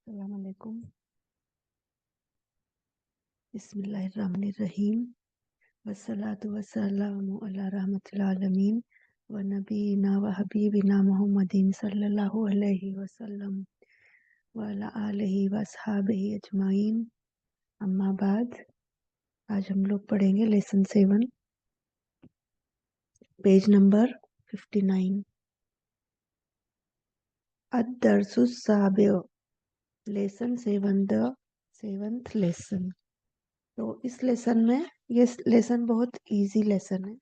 अस्सलाम वालेकुम। बिस्मिल्लाहिर्रहमानिर्रहीम। वस्सलातु वस्सलामु अला रहमतिल आलमीन व नबीना व हबीबिना मुहम्मदिन सल्लल्लाहु अलैहि वसल्लम व अला आलिहि व अस्हाबिहि अजमाइन। अम्मा बाद। आज हम लोग पढ़ेंगे लेसन 7, पेज नंबर 59। अद-दर्सुस साबिउ, लेसन 7, द 7th लेसन। तो इस लेसन में, ये लेसन बहुत इजी लेसन है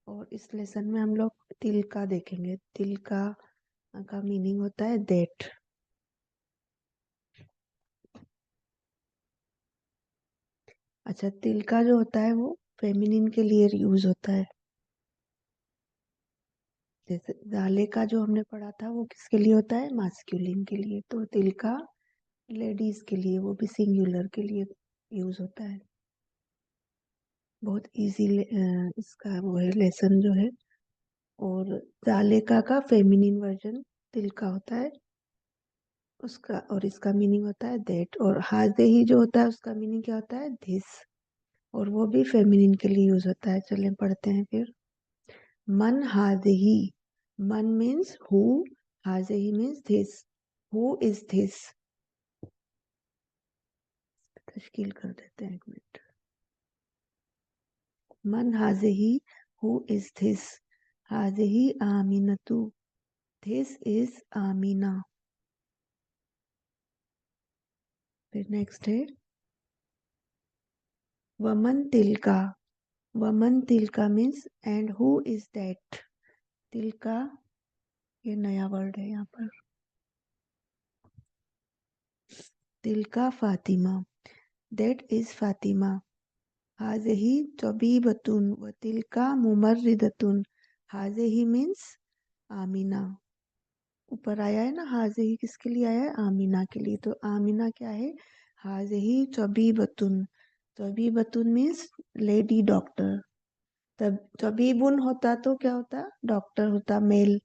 और इस लेसन में हम लोग तिल का देखेंगे। तिल का मीनिंग होता है डेट। अच्छा, तिल का जो होता है वो फेमिनिन के लिए यूज होता है। जैसे दाले का जो हमने पढ़ा था वो किसके लिए होता है, मास्कुलिन के लिए। तो तिल का लेडीज के लिए, वो भी सिंगुलर के लिए यूज होता है। बहुत इजी इसका वो है लेसन जो है। और दाले का फेमिनिन वर्जन तिल का होता है उसका, और इसका मीनिंग होता है दैट। और हाजे ही जो होता है उसका मीनिंग क्या होता है, धिस, और वो भी फेमिनिन के लिए यूज होता है। चलिए पढ़ते हैं फिर। मन हाजे ही, मन मीन्स हु, हाजे ही means this. Who is this, तश्कील कर देते हैं, एक मिनट। मन हाजे ही, हु इज धिस। हाजे ही आमीनतु, धिस इज आमीना। फिर नेक्स्ट है वमन तिलका। वमन तिलका means and who is that. तिलका ये नया वर्ड है यहाँ पर। तिलका फातिमा, दैट इज फातिमा। हाज़िही तबीबतुन व तिलका मुमर्रिदतुन। हाज़िही मीन्स आमीना। ऊपर आया है ना, हाज़िही किसके लिए आया है, आमीना के लिए। तो आमीना क्या है, हाज़िही तबीबतुन। तबीबतुन मीन्स लेडी डॉक्टर। तब तबीबुन होता तो क्या होता, डॉक्टर होता मेल,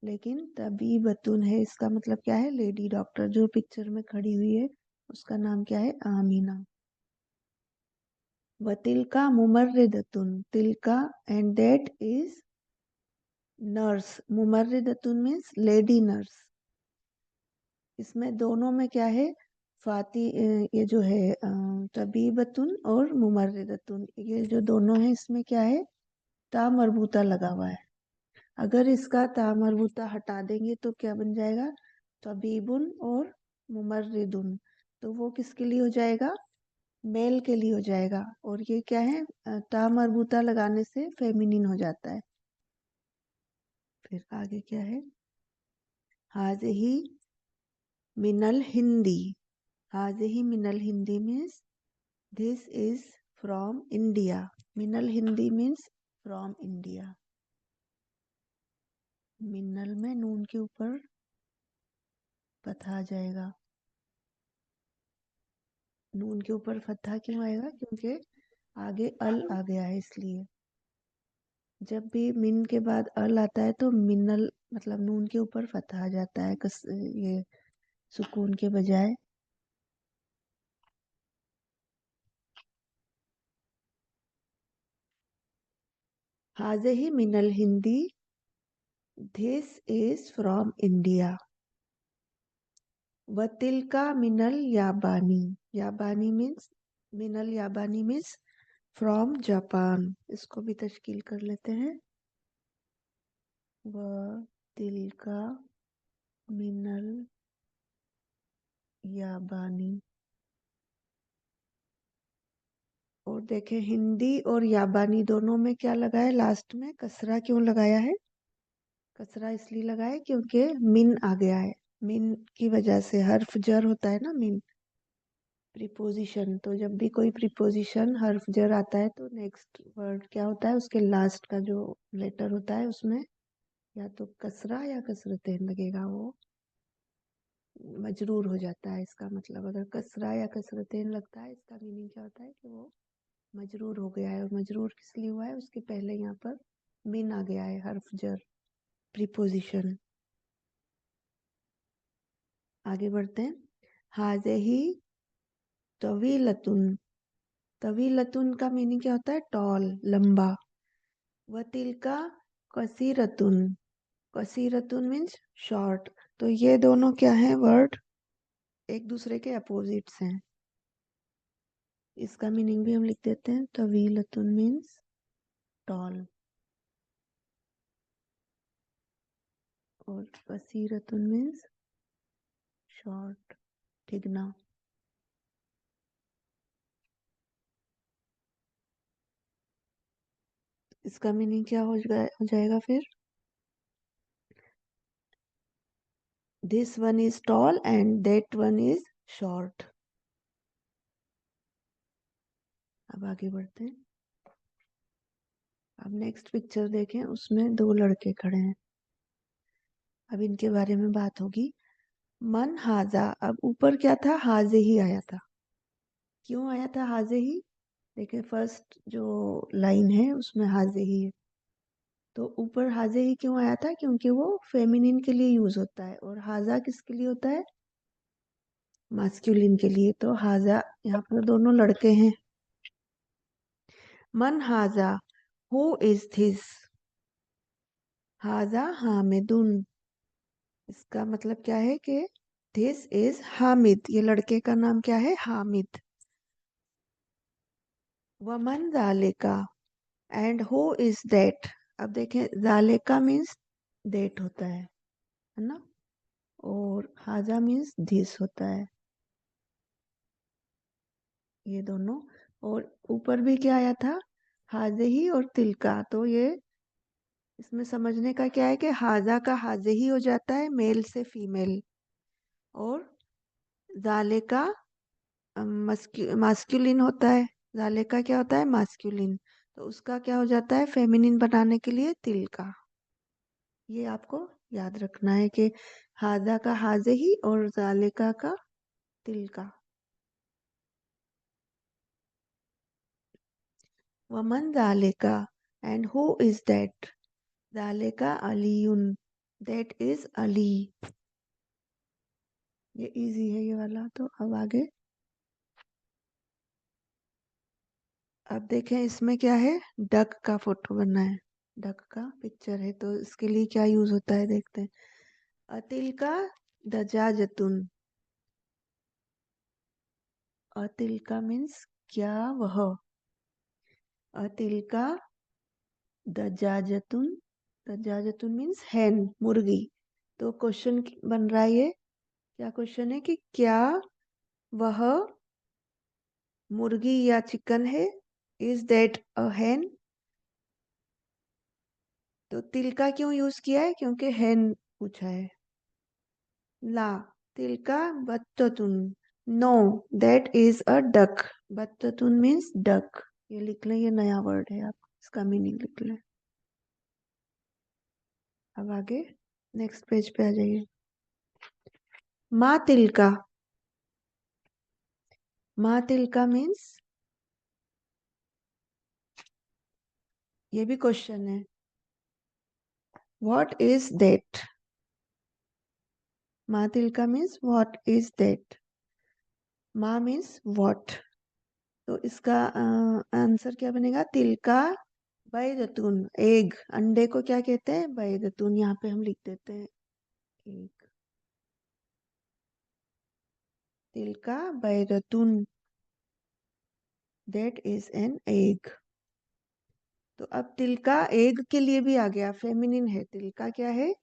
लेकिन तबीबतुन है, इसका मतलब क्या है, लेडी डॉक्टर। जो पिक्चर में खड़ी हुई है उसका नाम क्या है, आमीना। व तिलका मुमर्रिदतुन, तिलका एंड दैट इज नर्स। मुमर्रिदतुन मीन्स लेडी नर्स। इसमें दोनों में क्या है, ये जो है तबीबतुन और मुमर्रिदतुन, ये जो दोनों है इसमें क्या है, ता मरबूता लगा हुआ है। अगर इसका ता मरबूता हटा देंगे तो क्या बन जाएगा, तबीबुन और मुमर्रिदुन। तो वो किसके लिए हो जाएगा, मेल के लिए हो जाएगा। और ये क्या है, ता मरबूता लगाने से फेमिनिन हो जाता है। फिर आगे क्या है, हाज़िही मिनल हिंदी। हाज़िही मिनल Hindi means this is from India. Minal Hindi means from India. मिनल में नून के ऊपर फतहा आ जाएगा। नून के ऊपर फतहा क्यों आएगा, क्योंकि आगे अल आ गया है, इसलिए। जब भी मिन के बाद अल आता है तो मिनल मतलब नून के ऊपर फतहा आ जाता है, ये सुकून के बजाय। हाजे ही मिनल Hindi, this is from India. व तिलका मिनल याबानी। याबानी means, Minal याबानी means from Japan. इसको भी तश्कील कर लेते हैं। व तिलका मिनल याबानी। और देखें, हिंदी और याबानी दोनों में क्या लगा है, लास्ट में कसरा क्यों लगाया है। कसरा इसलिए लगाया है क्योंकि मिन आ गया है। मिन की वजह से, हर्फ जर होता है ना मिन, प्रीपोजिशन। तो जब भी कोई प्रीपोजिशन हर्फ जर आता है तो नेक्स्ट वर्ड क्या होता है, उसके लास्ट का जो लेटर होता है उसमें या तो कसरा या कसरतेन लगेगा, वो मजरूर हो जाता है। इसका मतलब अगर कसरा या कसरतेन लगता है, इसका मीनिंग क्या होता है कि वो मजरूर हो गया है। और मजरूर किस लिए हुआ है, उसके पहले यहाँ पर मिन आ गया है, हर्फ जर, प्रीपोजिशन। आगे बढ़ते हैं। हाजेही तवीलतुन। तवीलतुन का मीनिंग क्या होता है? टॉल, लंबा। व तिलका कसीरतुन। कसीरतुन मीन्स शॉर्ट। तो ये दोनों क्या है वर्ड? एक दूसरे के अपोजिट्स हैं। इसका मीनिंग भी हम लिख देते हैं। तवीलतुन मीन्स टॉल और कसीरतुन मीन्स शॉर्ट, ठीक ना? इसका मीनिंग क्या हो जाएगा फिर? This one is tall and that one is short. अब आगे बढ़ते हैं। अब नेक्स्ट पिक्चर देखें, उसमें दो लड़के खड़े हैं। अब इनके बारे में बात होगी। मन हाजा, अब ऊपर क्या था? हाजे ही आया था। क्यों आया था हाजे ही? देखिए फर्स्ट जो लाइन है उसमें हाजे ही है। तो ऊपर हाजे ही क्यों आया था? क्योंकि वो फेमिनिन के लिए यूज होता है, और हाजा किसके लिए होता है? मास्कुलिन के लिए। तो हाजा, यहाँ पर दोनों लड़के हैं। मन हाजा, हु इज दिस? हाजा हामिदुन। इसका मतलब क्या है कि दिस इज हामिद। ये लड़के का नाम क्या है? हामिद। वमन जालिका, एंड हु इज दैट? अब देखें, जालिका मीन्स डेट होता है ना? और हाजा मीन्स दिस होता है। ये दोनों। और ऊपर भी क्या आया था? हाजे ही और तिलका। तो ये इसमें समझने का क्या है कि हाजा का हाजे ही हो जाता है मेल से फीमेल, और जाले का मास्कुलिन होता है। जाले का क्या होता है? मास्कुलिन। तो उसका क्या हो जाता है फेमिनिन बनाने के लिए? तिल का। ये आपको याद रखना है कि हाजा का हाजे ही और जालिका का तिल का। वमन जालिका, एंड हु इज दैट? जालिका अलीयुन, दैट इज अली। ये इजी है ये वाला। तो अब आगे। अब देखें इसमें क्या है? डक का फोटो बना है, डक का पिक्चर है। तो इसके लिए क्या यूज होता है देखते हैं। अतिल का दजाजतुन। अतिल का मीन्स क्या वह? अतिल का दजाजतुन। दजाजतुन मीन्स हैन, मुर्गी। तो क्वेश्चन बन रहा है ये। क्या क्वेश्चन है कि क्या वह मुर्गी या चिकन है? इज दैट अ हैन? तो तिल का क्यों यूज किया है? क्योंकि हैन पूछा है। ला, तिल का बत्ततुन। No, that is a duck. बत्ततुन मीन्स डक। ये लिख लें, ये नया वर्ड है, आप इसका मीनिंग लिख लें। अब आगे नेक्स्ट पेज पे आ जाइए। माँ तिल का। माँ तिल का मीन्स, ये भी क्वेश्चन है। What is that? माँ तिल का मीन्स व्हाट इज दैट। माँ मीन्स व्हाट। तो इसका आंसर क्या बनेगा? तिल का बैदतुन, एग। अंडे को क्या कहते हैं? बैदतुन। यहाँ पे हम लिख देते हैं एग। तिल का बैदतुन, दैट इज एन एग। तो अब तिल का एग के लिए भी आ गया, फेमिनिन है। तिल का क्या है?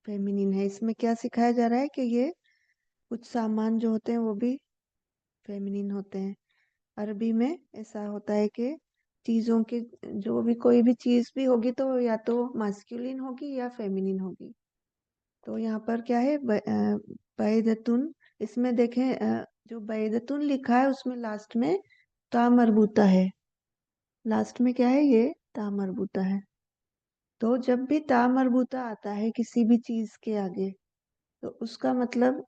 फेमिनिन है। इसमें क्या सिखाया जा रहा है कि ये कुछ सामान जो होते हैं वो भी फेमिनिन होते हैं। अरबी में ऐसा होता है कि चीजों के, जो भी कोई भी चीज भी होगी तो या तो मास्कुलिन होगी या फेमिनिन होगी। तो यहाँ पर क्या है? बैदतुन। इसमें देखें, जो बैदतुन लिखा है उसमें लास्ट में ता मरबूता है। लास्ट में क्या है? ये ता मरबूता है। तो जब भी ता मरबूता आता है किसी भी चीज के आगे, तो उसका मतलब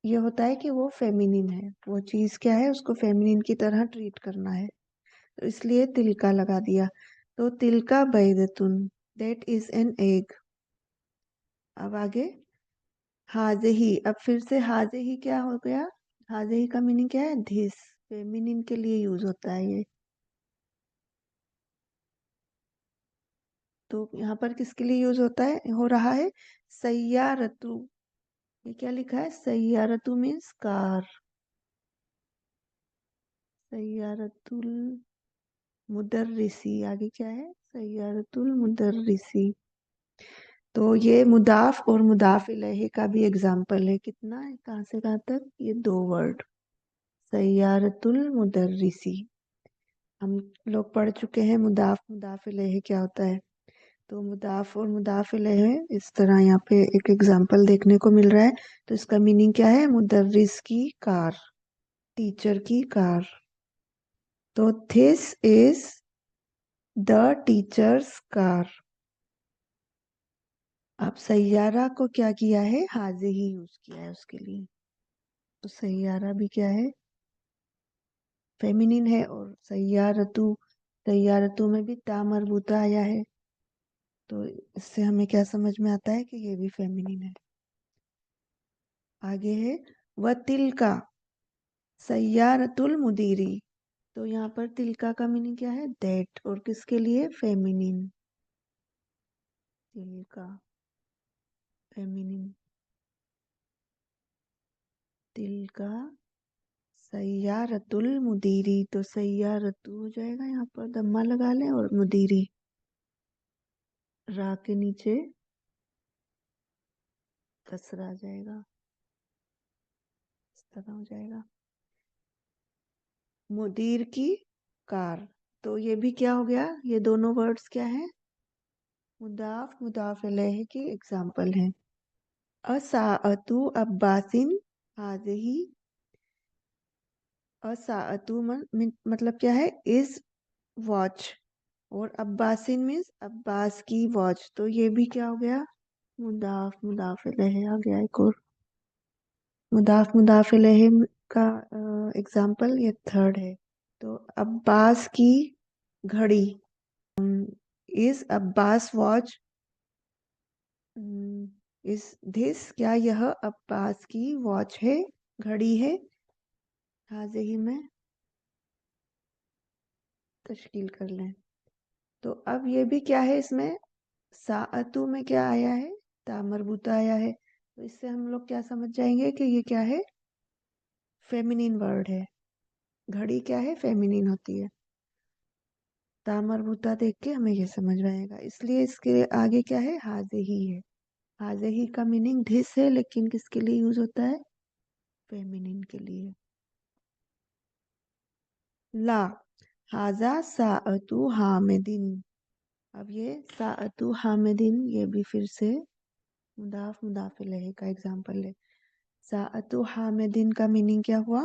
ये होता है कि वो फेमिनिन है। वो चीज क्या है? उसको फेमिनिन की तरह ट्रीट करना है। तो इसलिए तिल का लगा दिया। तो तिल का बैदतुन, दैट इज एन एग। अब आगे हाजे ही। अब फिर से हाजे ही क्या हो गया? हाजिही का मीनिंग क्या है? धिस, फेमिनिन के लिए यूज होता है ये। तो यहाँ पर किसके लिए यूज होता है, हो रहा है? सय्यारतु। ये क्या लिखा है? सय्यारतु मीन्स कार। सय्यारतुल मुदर्रिसी, आगे क्या है? सय्यारतुल मुदर्रिसी। तो ये मुदाफ और मुदाफ इलैहि का भी एग्जाम्पल है। कितना है, कहाँ से कहाँ तक? ये 2 वर्ड, सय्यारतुल मुदर्रिसी। हम लोग पढ़ चुके हैं मुदाफ मुदाफ इलैहि क्या होता है। तो मुदाफ और मुदाफ इलैहि इस तरह यहाँ पे एक एग्जाम्पल देखने को मिल रहा है। तो इसका मीनिंग क्या है? मुदर्रिस की कार, टीचर की कार। तो this is the teachers car. अब सैयारा को क्या किया है? हाजे ही यूज किया है उसके लिए। तो सैयारा भी क्या है? फेमिनिन है। और सैयारतु, सैयारतु में भी ता मरबूता आया है। तो इससे हमें क्या समझ में आता है कि ये भी फेमिनिन है। आगे है व तिलका सैयारतुल मुदीरी। तो यहाँ पर तिलका का मीनिंग क्या है? दैट। और किसके लिए? फेमिनिन। तिलका, फेमिनिन। तिलका सैयारतुल मुदीरी। तो सैयारतु हो जाएगा, यहाँ पर दम्मा लगा लें, और मुदीरी रा के नीचे कसरा आ जाएगा, इस तरह हो जाएगा। मुदीर की कार। तो ये भी क्या हो गया? ये दोनों वर्ड्स क्या हैं? मुदाफ मुदाफ इलैहि की एग्जाम्पल हैं। असाअतु अब्बासिन हाज़िही। असाअतु मतलब क्या है? Is watch. और अब्बासिन मीन्स अब्बास की वॉच। तो ये भी क्या हो गया? मुदाफ मुदाफ इलैहि आ गया एक और। मुदाफ मुदाफ इलैहि का एग्जाम्पल ये थर्ड है। तो अब्बास की घड़ी, is Abbas watch, is this, क्या यह अब्बास की वॉच है, घड़ी है? हाज़िही में तश्कील कर लें। तो अब ये भी क्या है? इसमें साअतु में क्या आया है? ता मरबूता आया है। तो इससे हम लोग क्या समझ जाएंगे कि ये क्या है? फेमिनिन वर्ड है। घड़ी क्या है? फेमिनिन होती है। ता मरबूता देख के हमें ये समझ में आएगा। इसलिए इसके आगे क्या है? हाजे ही है। हाजे ही का मीनिंग धिस है, लेकिन किसके लिए यूज होता है? फेमिनिन के लिए। ला हाजा साअतु हामिदिन। अब ये साअतु हामिदिन, ये भी फिर से मुदाफ मुदाफ इलैहि का एग्जाम्पल है। साअतु हामिदिन का मीनिंग क्या हुआ?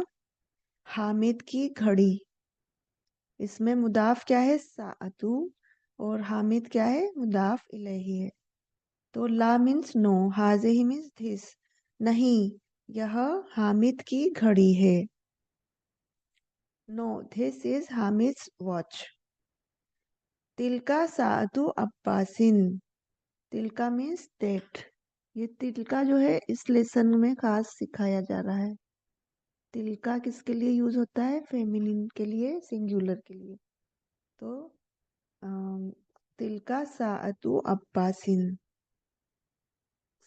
हामिद की घड़ी। इसमें मुदाफ क्या है? साअतु। और हामिद क्या है? मुदाफ इलैहि है। तो ला मीन्स नो, हाज़िही मीन्स धिस, नहीं, यह हामिद की घड़ी है। No, this is Hamid's watch. तिलका साअतु अब्बासिन। तिलका मीन्स दैट। ये तिलका जो है इस लेसन में खास सिखाया जा रहा है। तिलका किसके लिए यूज होता है? फेमिनिन के लिए, सिंगुलर के लिए। तो अम, तिलका साअतु अब्बासिन।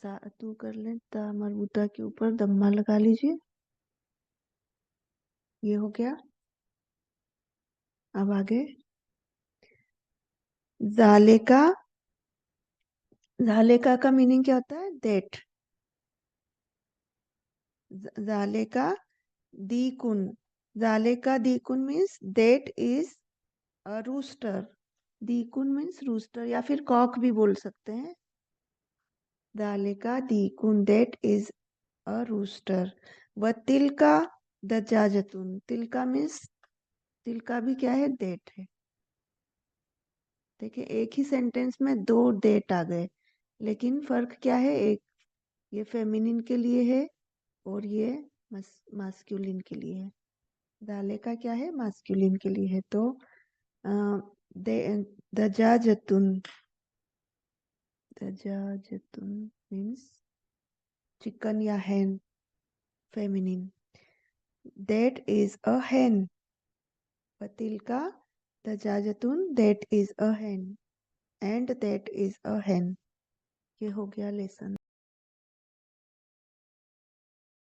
साअतु कर लें, ता मरबूता के ऊपर दम्मा लगा लीजिए। ये हो गया। अब आगे जालेका। जालेका का मीनिंग क्या होता है? दैट। जालेका दीकुन। जालेका दीकुन means that is a rooster. दीकुन मीन्स रूस्टर, या फिर कॉक भी बोल सकते हैं। जालेका दीकुन, दैट इज अ रूस्टर। व तिलका दजाजतुन। तिलका मीन्स, तिलका भी क्या है? दैट है। देखिए, एक ही सेंटेंस में 2 दैट आ गए, लेकिन फर्क क्या है? एक ये फेमिनिन के लिए है, और ये मास्कुलिन के लिए है। दाले का क्या है? मास्कुलिन के लिए है। तो दजाजतुन, दजाजतुन मीन्स चिकन या hen, feminine. That is a hen. पतिलका दजाजतुन, that is a hen. And that is a hen. ये हो गया लेसन।